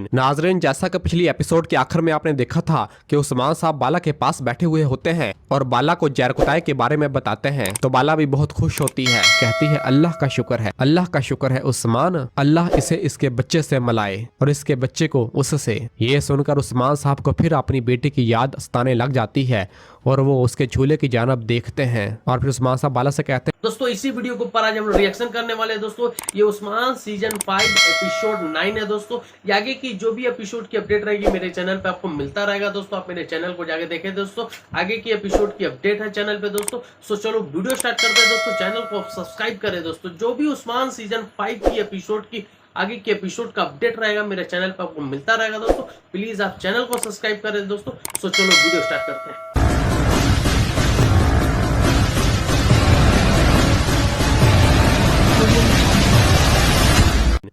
नाजरीन, जैसा कि पिछली एपिसोड के आखिर में आपने देखा था कि उस्मान साहब बाला के पास बैठे हुए होते हैं और बाला को जहर कुताई के बारे में बताते हैं तो बाला भी बहुत खुश होती है। कहती है अल्लाह का शुक्र है, अल्लाह का शुक्र है उस्मान, अल्लाह इसे इसके बच्चे से मिलाए और इसके बच्चे को उससे। ये सुनकर उस्मान साहब को फिर अपनी बेटी की याद सताने लग जाती है और वो उसके झूले की जानब देखते हैं और फिर उस्मान साहब बाला से कहते हैं दोस्तों इसी वीडियो के ऊपर आज हम लोग रिएक्शन करने वाले हैं। दोस्तों ये उस्मान सीजन 5 एपिसोड 9 है। दोस्तों ये आगे की जो भी एपिसोड की अपडेट रहेगी मेरे चैनल पे आपको मिलता रहेगा। दोस्तों आप मेरे चैनल को जाके देखें। दोस्तों आगे की एपिसोड की अपडेट है चैनल पे। दोस्तों सो चलो वीडियो स्टार्ट करते हैं। दोस्तों चैनल को सब्सक्राइब करें। दोस्तों जो भी उस्मान सीजन 5 की एपिसोड की आगे के एपिसोड का अपडेट रहेगा मेरे चैनल पे आपको मिलता रहेगा। दोस्तों प्लीज आप चैनल को सब्सक्राइब करें। दोस्तों सो चलो वीडियो स्टार्ट करते हैं।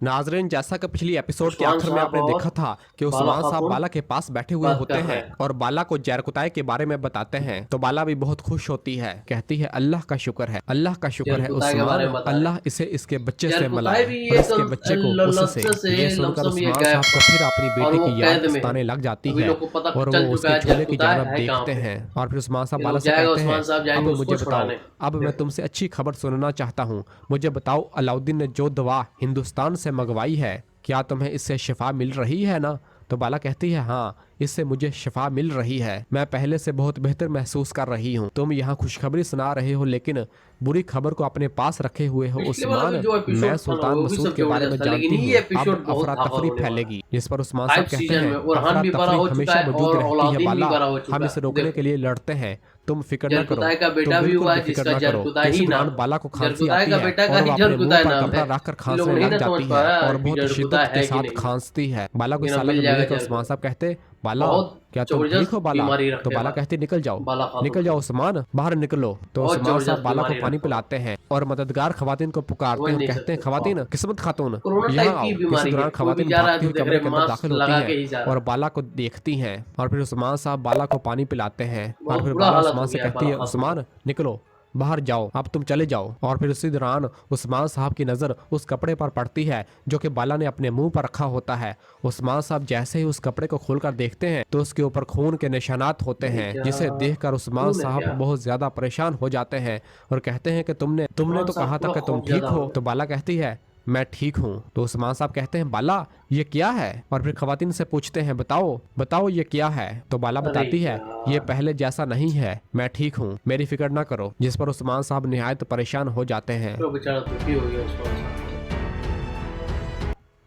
नाजरीन, जैसा कि पिछली एपिसोड के आखिर में आपने देखा था कि उस्मान साहब बाला के पास बैठे हुए होते हैं और बाला को जहर कुताई के बारे में बताते हैं तो बाला भी बहुत खुश होती है। कहती है अल्लाह का शुक्र है, अल्लाह का शुक्र है उस्मान, अल्लाह इसे इसके बच्चे से मिलाए और इसके बच्चे को उससे। ये सुनकर उस्मान साहब को फिर अपनी बेटी की याद सताने लग जाती है और वो उसके झूले की जानब देखते हैं और फिर उस्मान साहब बाला से कहते हैं अब मुझे बताओ, अब मैं तुमसे अच्छी खबर सुनना चाहता हूँ। मुझे बताओ अलाउद्दीन ने जो दवा हिंदुस्तान से मंगवाई है क्या तुम्हें इससे शिफा मिल रही है ना? तो बाला कहती है हाँ, इससे मुझे शिफा मिल रही है, मैं पहले से बहुत बेहतर महसूस कर रही हूँ। तुम यहाँ खुशखबरी सुना रहे हो लेकिन बुरी खबर को अपने पास रखे हुए हो उस्मान। मैं सुल्तान मसूद के बारे में जानती हूँ, अब अफरा तफरी फैलेगी। जिस पर उस्मान साहब कहते हैं अफरा तफरी हमेशा मौजूद रहती है बाला, हम इसे रोकने के लिए लड़ते हैं, तुम फिक्र न करो, तुम बिल्कुल फिक्र न करो। इसी दौरान बाला को खांसी आती है और वो अपने मुंह पर कपड़ा रखकर खांसने लग जाती है और बहुत शिद्दत के साथ खांसती है। बाला को साला मिलकर उस्मान साहब कहते बाला क्या तुम ठीक हो बाला? तो बाला कहती निकल जाओ, निकल जाओ उस्मान, बाहर निकलो। तो उस्मान साहब बाला को पानी पिलाते हैं और मददगार खवातीन को पुकारते हैं, कहते हैं खवातीन किस्मत खातून यहाँ आओ। इसी दौरान खवातीन भागती हुई कमरे के अंदर दाखिल होती है और बाला को देखती हैं और फिर उस्मान साहब बाला को पानी पिलाते हैं और फिर बाला उस्मान से कहती है उस्मान निकलो, बाहर जाओ, अब तुम चले जाओ। और फिर उसी दौरान उस्मान साहब की नजर उस कपड़े पर पड़ती है जो कि बाला ने अपने मुंह पर रखा होता है। उस्मान साहब जैसे ही उस कपड़े को खोलकर देखते हैं तो उसके ऊपर खून के निशानात होते हैं, जिसे देखकर उस्मान साहब बहुत ज्यादा परेशान हो जाते हैं और कहते हैं कि तुमने तो कहा था कि तुम ठीक हो। तो बाला कहती है मैं ठीक हूँ। तो उस्मान साहब कहते हैं बाला ये क्या है? और फिर खवातीन से पूछते हैं बताओ ये क्या है? तो बाला बताती है ये पहले जैसा नहीं है, मैं ठीक हूँ, मेरी फिक्र ना करो। जिस पर उस्मान साहब निहायत परेशान हो जाते हैं।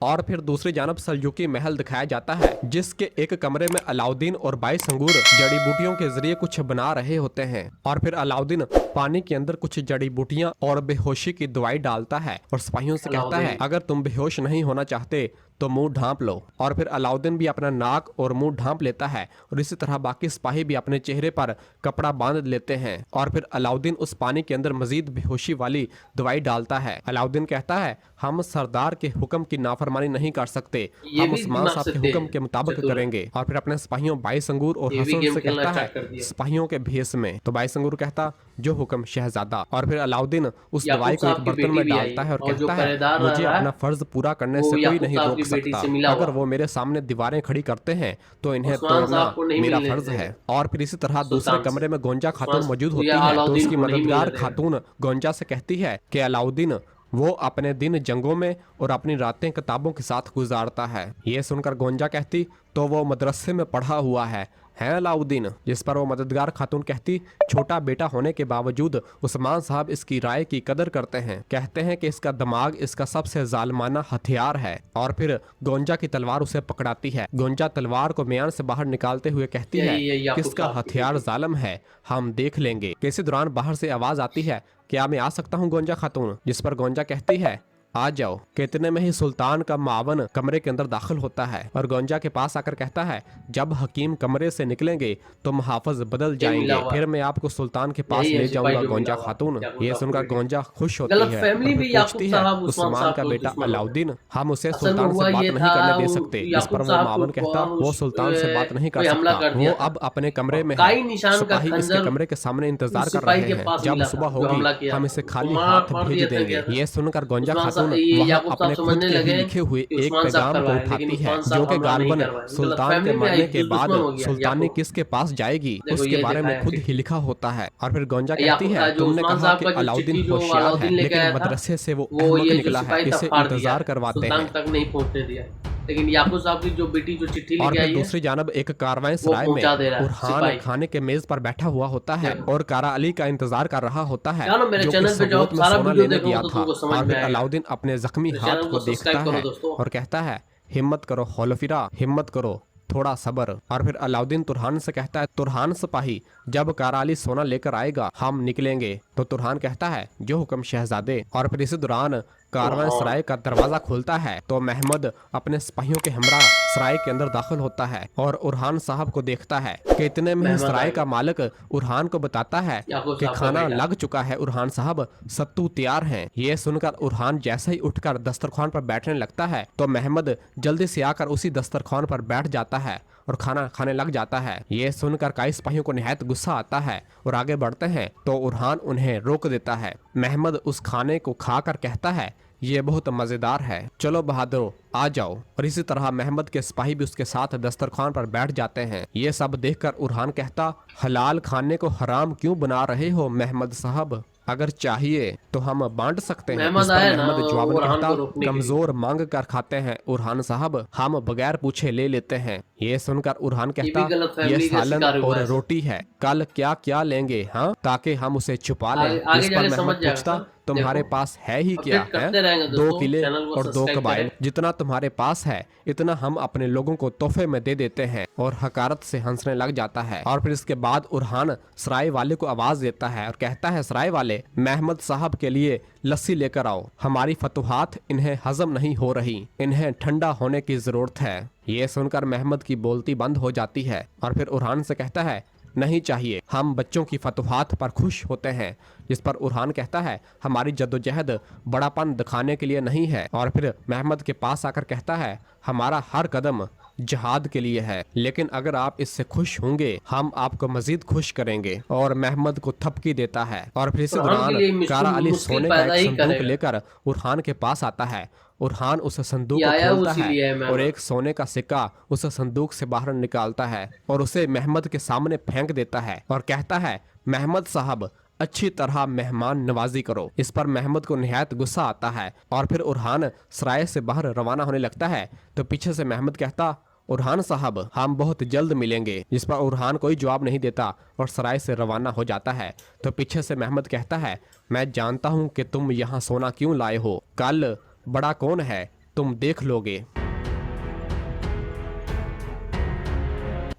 और फिर दूसरी जानब सल्जूकी महल दिखाया जाता है जिसके एक कमरे में अलाउद्दीन और बाई संगूर जड़ी बूटियों के जरिए कुछ बना रहे होते हैं और फिर अलाउद्दीन पानी के अंदर कुछ जड़ी बूटियां और बेहोशी की दवाई डालता है और सिपाहियों से कहता है अगर तुम बेहोश नहीं होना चाहते तो मुंह ढांप लो। और फिर अलाउद्दीन भी अपना नाक और मुंह ढांप लेता है और इसी तरह बाकी सिपाही भी अपने चेहरे पर कपड़ा बांध लेते हैं और फिर अलाउद्दीन उस पानी के अंदर मजीद बेहोशी वाली दवाई डालता है। अलाउद्दीन कहता है हम सरदार के हुक्म की नाफरमानी नहीं कर सकते, हम उस्मान साहब के हुक्म के मुताबिक करेंगे। और फिर अपने सिपाहियों बाई संगूर और हसन से कहता है सिपाहियों के भेस में। तो बाई संगूर कहता जो हुक्म शहजादा। और फिर अलाउद्दीन उस दवाई को एक बर्तन में डालता है और कहता है मुझे अपना फर्ज पूरा करने से कोई नहीं रोक सकता, अगर वो मेरे सामने दीवारें खड़ी करते हैं तो इन्हें तोड़ना मेरा फर्ज है। और फिर इसी तरह दूसरे कमरे में गोंजा खातून मौजूद होती है तो उसकी मददगार खातून गोंजा से कहती है कि अलाउद्दीन वो अपने दिन जंगों में और अपनी रातें किताबों के साथ गुजारता है। ये सुनकर गोंजा कहती तो वो मदरसे में पढ़ा हुआ है अलाउद्दीन। जिस पर वो मददगार खातून कहती छोटा बेटा होने के बावजूद उस्मान साहब इसकी राय की कदर करते हैं, कहते हैं कि इसका दिमाग इसका सबसे जालिमाना हथियार है। और फिर गोंजा की तलवार उसे पकड़ाती है। गोंजा तलवार को म्यान से बाहर निकालते हुए कहती है किसका हथियार जालिम है हम देख लेंगे। इसी दौरान बाहर से आवाज आती है क्या मैं आ सकता हूँ गोंजा खातून? जिस पर गोंजा कहती है आ जाओ। कितने में ही सुल्तान का मावन कमरे के अंदर दाखिल होता है और गोंजा के पास आकर कहता है जब हकीम कमरे से निकलेंगे तो मुहाफिज बदल जाएंगे, फिर मैं आपको सुल्तान के पास ले जाऊंगा गोंजा खातून। ये सुनकर गोंजा खुश होती है, पूछती है उस्मान का बेटा अलाउद्दीन हम उसे सुल्तान से बात नहीं करने दे सकते। इस पर वो मावन कहता वो सुल्तान से बात नहीं कर सकता, वो अब अपने कमरे में है, सिपाही इसके कमरे के सामने इंतजार कर रहे हैं, जब सुबह होगी हम इसे खाली हाथ भेज देंगे। ये सुनकर गोंजा खातून ये वहां याकूब अपने साहब खुद समझने के ही लगे लिखे हुए कि एक उस्मान साहब पैगाम को करवाए, लेकिन उठाती है, उस्मान जो साहब कि हमला नहीं गालबन करवाए। गलत सुल्तान फैमिली के में मरने एक के बाद दुश्मन हो गया सुल्तानी याकूब। किसके पास जाएगी देखो उसके ये बारे में दिखाया खुद ही चिट्ठी। लिखा होता है। और फिर गोंजा कहती याकूब है जो तुमने उस्मान कहा साहब कि का जो अलाउद्दीन चिट्ठी जो होशियार है, अलाउद्दीन लेके लेकिन आया था, मदरसे से वो वो अहमक ये जो निकला है, सिपाही था इसे फाड़ दिया, इंतजार करवाते सुल्तान हैं। तक नहीं पहुंचने दिया। लेकिन याकूब साहब की जो बेटी जो चिट्ठी और लेके फिर आई है दूसरी जानब एक कारवां वो सराय में पहुंचा दे रहा है उरहान सिपाही। खाने के मेज पर बैठा हुआ होता है देखो। और कारा अली का इंतजार कर रहा होता है, जानो मेरे जो कि चैनल पे जाओ, सबूत में सारा सोना वीडियो लेने देखोगे गया तो था। तुमको समझ और में फिर आएगा। अलाउद्दीन अपने जख्मी मेरे हाथ चैनल को को सब्सक्राइब देखता करो है दोस्तों। और कहता है हिम्मत करो हौलफिरा, हिम्मत करो, थोड़ा सब्र। और फिर अलाउद्दीन तुरहान से कहता है तुरहान सिपाही, जब कारा अली सोना लेकर आएगा हम निकलेंगे। तो तुरहान कहता है जो हुक्म शहजादे। और फिर इसी दौरान कारवां सराय का दरवाजा खुलता है तो महमद अपने सिपाहियों के हमरा सराय के अंदर दाखिल होता है और उरहान साहब को देखता है कि इतने में ही महमद सराय आएगा। का मालिक उरहान को बताता है याकूब कि साहब का खाना बेटा। लग चुका है उरहान साहब, सत्तू तैयार हैं। ये सुनकर उरहान जैसे ही उठकर दस्तरखान पर बैठने लगता है तो महमद जल्दी से आकर उसी दस्तरखान पर बैठ जाता है और खाना खाने लग जाता है। ये सुनकर कई सिपाहियों को निहायत गुस्सा आता है और आगे बढ़ते हैं तो उरहान उन्हें रोक देता है। महमद उस खाने को खाकर कहता है ये बहुत मजेदार है, चलो बहादुर आ जाओ। और इसी तरह महमद के सिपाही भी उसके साथ दस्तरखान पर बैठ जाते हैं। ये सब देखकर उरहान कहता हलाल खाने को हराम क्यों बना रहे हो महमद साहब, अगर चाहिए तो हम बांट सकते हैं। महमद इस पर आया ना महमद जवाब में उरहान कहता को रोकने के लिए। कमजोर मांग कर खाते हैं उरहान साहब, हम बगैर पूछे ले लेते हैं। ये सुनकर उरहान भी कहता गलतफहमी ये का सालन शिकार हुआ और है। रोटी है, कल क्या क्या लेंगे हाँ, ताकि हम उसे छुपा लें। आगे- आगे इस पर जाके महमद समझ जाएगा पूछता सर। तुम्हारे देखो, पास है ही क्या अपडेट है, करते रहेंगे 2 दोस्तों, किले चैनल को और 2 सब्सक्राइब कबाइल, करें। जितना तुम्हारे पास है इतना हम अपने लोगों को तोहफे में दे देते हैं। और हकारत से हंसने लग जाता है। और फिर इसके बाद उरहान सराय वाले को आवाज देता है और कहता है सराय वाले महमद साहब के लिए लस्सी लेकर आओ, हमारी फतुहात इन्हें हजम नहीं हो रही, इन्हें ठंडा होने की जरूरत है। ये सुनकर महमद की बोलती बंद हो जाती है और फिर उरहान से कहता है नहीं चाहिए, हम बच्चों की फतुहात पर खुश होते हैं। जिस पर उरहान कहता है हमारी जद्दोजहद बड़ापन दिखाने के लिए नहीं है। और फिर महमद के पास आकर कहता है हमारा हर कदम जहाद के लिए है, लेकिन अगर आप इससे खुश होंगे हम आपको मजीद खुश करेंगे। और महमद को थपकी देता है। और फिर इसी उरहान के लिए दौरान कारा अली मुश्किल सोने का पैदा एक ही संदूक करेगा। लेकर उरहान के पास आता है। उरहान उस संदूक ये को आया खोलता उसी लिए है है महमद। और एक सोने का सिक्का उस संदूक से बाहर निकालता है और उसे महमद के सामने फेंक देता है और कहता है महमद साहब अच्छी तरह मेहमान नवाजी करो। इस पर महमद को निहायत गुस्सा आता है और फिर उरहान सराय से बाहर रवाना होने लगता है तो पीछे से महमद कहता उरहान साहब हम बहुत जल्द मिलेंगे। जिस पर उरहान कोई जवाब नहीं देता और सराय से रवाना हो जाता है। तो पीछे से महमद कहता है मैं जानता हूँ कि तुम यहाँ सोना क्यों लाए हो, कल बड़ा कौन है तुम देख लोगे।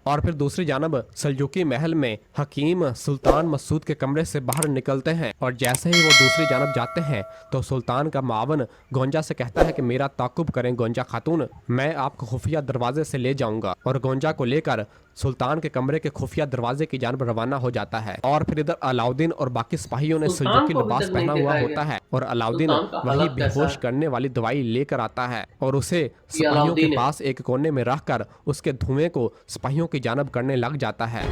और फिर दूसरी जानब सल्जूकी महल में हकीम सुल्तान मसूद के कमरे से बाहर निकलते हैं और जैसे ही वो दूसरी जानब जाते हैं तो सुल्तान का मावन गोंजा से कहता है कि मेरा ताकुब करें गोंजा खातून, मैं आपको खुफिया दरवाजे से ले जाऊंगा। और गोंजा को लेकर सुल्तान के कमरे के खुफिया दरवाजे की जानब रवाना हो जाता है। और फिर इधर अलाउद्दीन और बाकी सिपाहियों ने सुल्तान सल्जूकी को अभी लिबास तक नहीं पहना हुआ दिखाया होता गया। है और अलाउद्दीन सुल्तान का वही हालत कैसा बेहोश है? करने वाली दवाई लेकर आता है और उसे सिपाहियों के अलाउद्दीन है। पास एक कोने में रखकर उसके धुएं को सिपाहियों की जानब करने लग जाता है।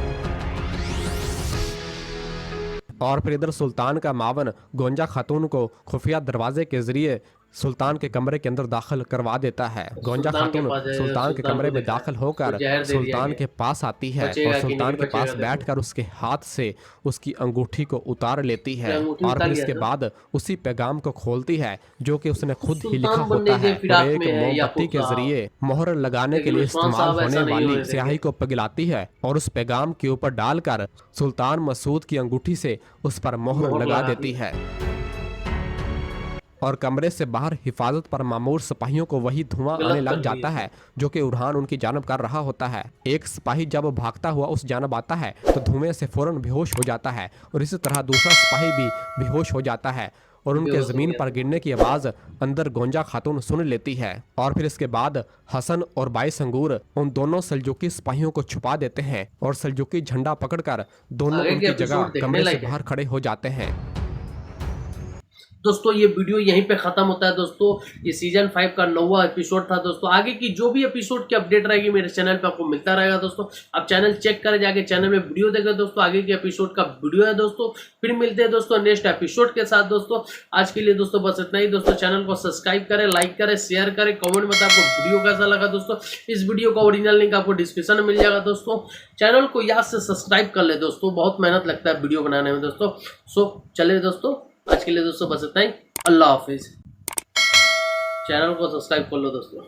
और फिर इधर सुल्तान का मावन गोंजा खातून को खुफिया दरवाजे के जरिए सुल्तान के कमरे के अंदर दाखिल करवा देता है। गोंजा सुल्तान के खातून पास जाएगा, सुल्तान के सुल्तान कमरे को में दिखाया। दाखिल होकर तो जहर दे दिया सुल्तान गया। के पास आती है बचेगा और कि सुल्तान नहीं के पास बचेगा, बैठकर उसके हाथ से उसकी अंगूठी को उतार लेती है। ये अंगूठी और उतार फिर लिया इसके था। बाद उसी पैगाम को खोलती है जो कि उसने खुद ही सुल्तान लिखा बनने होता के है फिराक और एक में है मोमबत्ती याकूब के साहब। जरिए मोहर लगाने के लेकिन लिए उस्मान इस्तेमाल साहब ऐसा होने नहीं वाली होने स्याही देंगे। को पिघलाती है और उस पैगाम के ऊपर डालकर सुल्तान मसूद की अंगूठी से उस पर मोहर मोहर लगा लगा देती है। और कमरे से बाहर हिफाजत पर मामूर सिपाहियों को वही धुआं गलत आने लग कर जाता दिए। है जो कि उरहान उनकी जानब कर रहा होता है। एक सिपाही जब भागता हुआ उस जानब आता है तो धुएं से फौरन बेहोश हो जाता है और इसी तरह दूसरा सिपाही भी बेहोश हो जाता है और उनके बेहोश हो जमीन गया पर गिरने की आवाज अंदर गोंजा खातून सुन लेती है। और फिर इसके बाद हसन और बाई संगूर उन दोनों सल्जूकी सिपाहियों को छुपा देते हैं और सल्जूकी झंडा पकड़कर दोनों आगे के उनकी जगह एपिसोड देखने कमरे से लायक है। बाहर खड़े हो जाते हैं। दोस्तों ये वीडियो यहीं पे खत्म होता है दोस्तों। ये सीजन 5 का 9वां एपिसोड था दोस्तों। आगे की जो भी एपिसोड की अपडेट रहेगी मेरे चैनल पे आपको मिलता रहेगा दोस्तों। आप चैनल चेक करें, जाके चैनल में वीडियो देखें दोस्तों, आगे के एपिसोड का वीडियो है दोस्तों। फिर मिलते हैं दोस्तों नेक्स्ट एपिसोड के साथ दोस्तों। आज के लिए दोस्तों बस इतना ही दोस्तों। चैनल को सब्सक्राइब करें, लाइक करें, शेयर करें, कमेंट में आपको वीडियो कैसा लगा दोस्तों। इस वीडियो का ओरिजिनल लिंक आपको डिस्क्रिप्शन में मिल जाएगा दोस्तों। चैनल को याद से सब्सक्राइब कर ले दोस्तों, बहुत मेहनत लगता है वीडियो बनाने में दोस्तों। सो चलिए दोस्तों, आज के लिए दोस्तों बस इतना ही। अल्लाह हाफिज। चैनल को सब्सक्राइब कर लो दोस्तों।